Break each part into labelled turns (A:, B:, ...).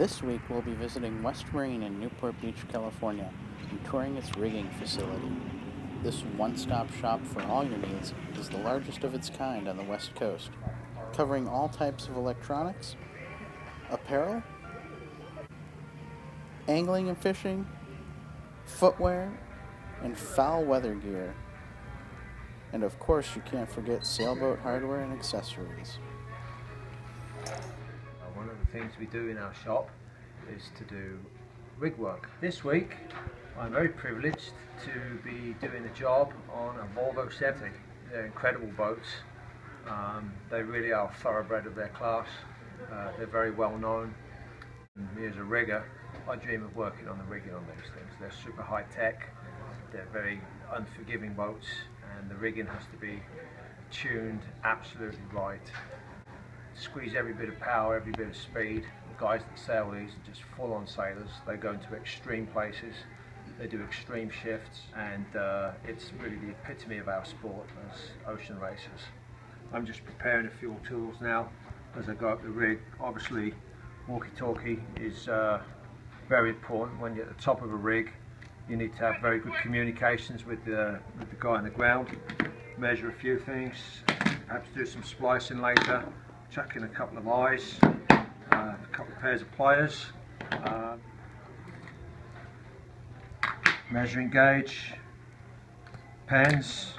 A: This week we'll be visiting West Marine in Newport Beach, California, and touring its rigging facility. This one-stop shop for all your needs is the largest of its kind on the West Coast, covering all types of electronics, apparel, angling and fishing, footwear, and foul weather gear. And of course you can't forget sailboat hardware and accessories.
B: One of the things we do in our shop is to do rig work. This week I'm very privileged to be doing a job on a Volvo 70. They're incredible boats. They really are thoroughbred of their class. They're very well known. And me as a rigger, I dream of working on the rigging on these things. They're super high tech, they're very unforgiving boats, and the rigging has to be tuned absolutely right. Squeeze every bit of power, every bit of speed. The guys that sail these are just full-on sailors. They go into extreme places, they do extreme shifts, and it's really the epitome of our sport as ocean racers. I'm just preparing a few tools now as I go up the rig. Obviously, walkie-talkie is very important. When you're at the top of a rig, you need to have very good communications with the guy on the ground. Measure a few things, perhaps do some splicing later. Chuck in a couple of eyes, a couple of pairs of pliers, measuring gauge, pens,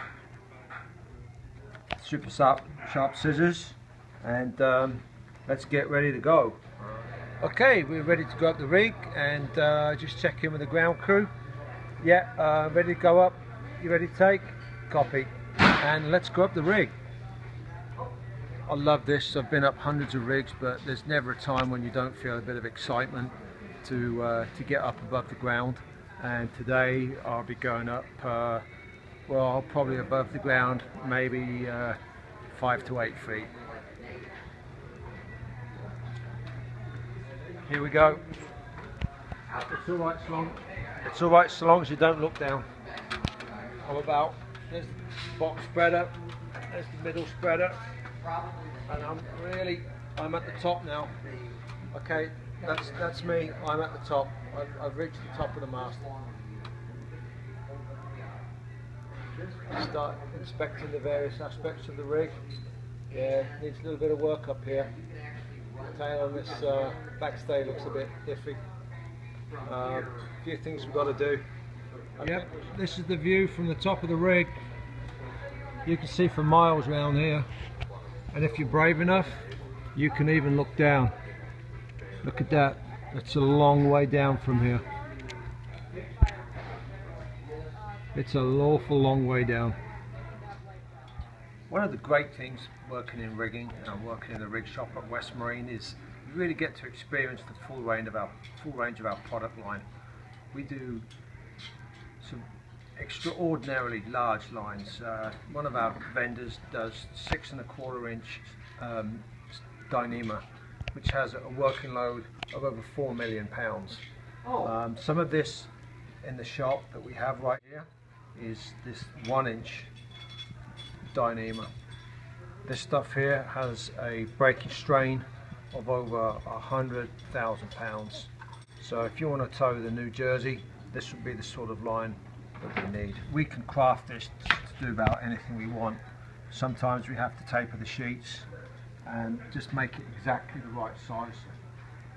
B: super sharp scissors, and let's get ready to go. Okay, we're ready to go up the rig and just check in with the ground crew. Yeah, ready to go up. You ready to take? Copy. And let's go up the rig. I love this. I've been up hundreds of rigs, but there's never a time when you don't feel a bit of excitement to get up above the ground. And today I'll be going up, well, probably above the ground, maybe 5 to 8 feet. Here we go. It's all right so long. It's all right so long as you don't look down. I'm about. There's the box spreader. There's the middle spreader. And I'm at the top now. Okay, that's me. I'm at the top. I've reached the top of the mast. Start inspecting the various aspects of the rig. Yeah, needs a little bit of work up here. The tail on this backstay looks a bit iffy. A few things we've got to do. Yep, this is the view from the top of the rig. You can see for miles around here. And if you're brave enough, you can even look down. Look at that. It's a long way down from here. It's an awful long way down. One of the great things working in rigging and working in the rig shop at West Marine is you really get to experience the full range of our product line. We do some extraordinarily large lines. One of our vendors does 6¼ inch Dyneema, which has a working load of over 4 million pounds. Some of this in the shop that we have right here is this 1 inch Dyneema. This stuff here has a breaking strain of over 100,000 pounds. So if you want to tow the New Jersey, this would be the sort of line that we need. We can craft this to do about anything we want. Sometimes we have to taper the sheets and just make it exactly the right size.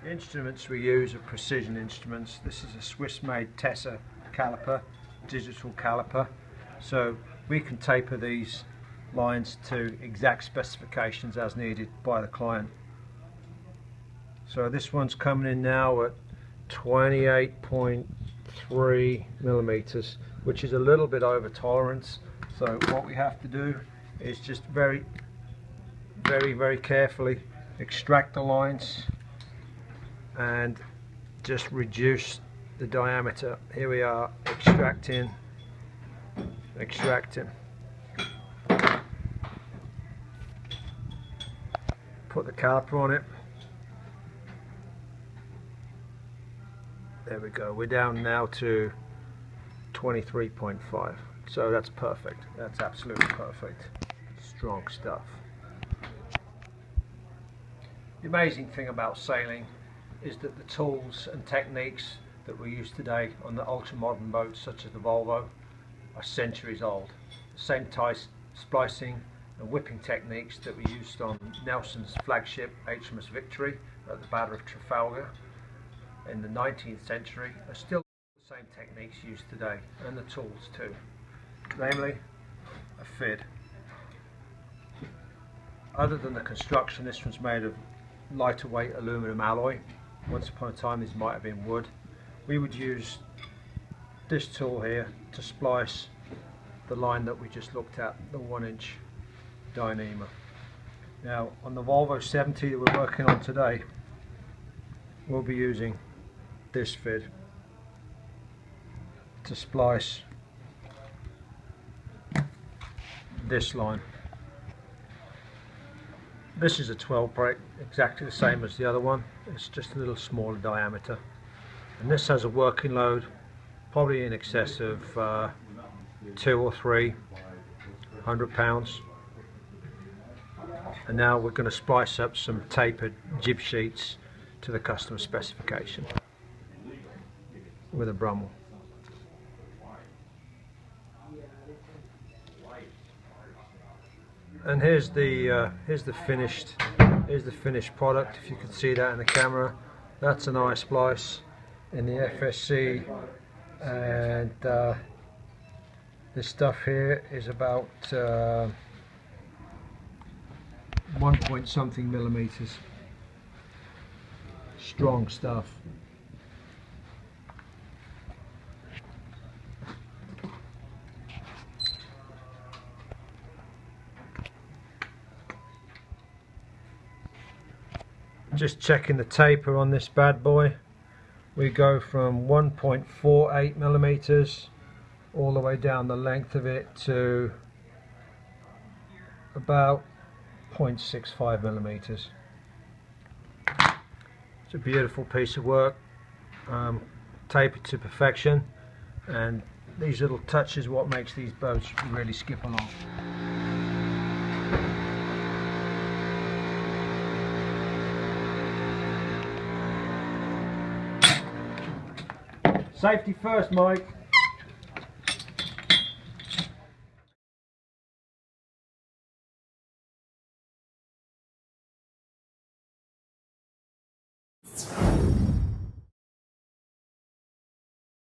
B: The instruments we use are precision instruments. This is a Swiss-made Tessa caliper, digital caliper. So we can taper these lines to exact specifications as needed by the client. So this one's coming in now at 28.3 millimeters, which is a little bit over tolerance. So what we have to do is just very carefully extract the lines and just reduce the diameter. Here we are, extracting. Put the caliper on it. There we go. We're down now to 23.5. So that's perfect. That's absolutely perfect. Strong stuff. The amazing thing about sailing is that the tools and techniques that we use today on the ultra-modern boats such as the Volvo are centuries old. The same tie splicing and whipping techniques that we used on Nelson's flagship HMS Victory at the Battle of Trafalgar in the 19th century are still the same techniques used today, and the tools too, namely a FID. Other than the construction, this one's made of lighter weight aluminum alloy. Once upon a time these might have been wood. We would use this tool here to splice the line that we just looked at, the 1-inch Dyneema. Now on the Volvo 70 that we're working on today, we'll be using this FID to splice this line. This is a 12 brake, exactly the same as the other one. It's just a little smaller diameter, and this has a working load probably in excess of 200 or 300 pounds. And now we're going to splice up some tapered jib sheets to the customer specification with a Brummel. And here's the finished product. If you can see that in the camera, that's an eye splice in the FSC, and this stuff here is about 1 point something millimeters. Strong stuff. Just checking the taper on this bad boy. We go from 1.48 millimeters all the way down the length of it to about 0.65 millimeters. It's a beautiful piece of work, tapered to perfection, and these little touches what makes these boats really skip along. Safety first, Mike.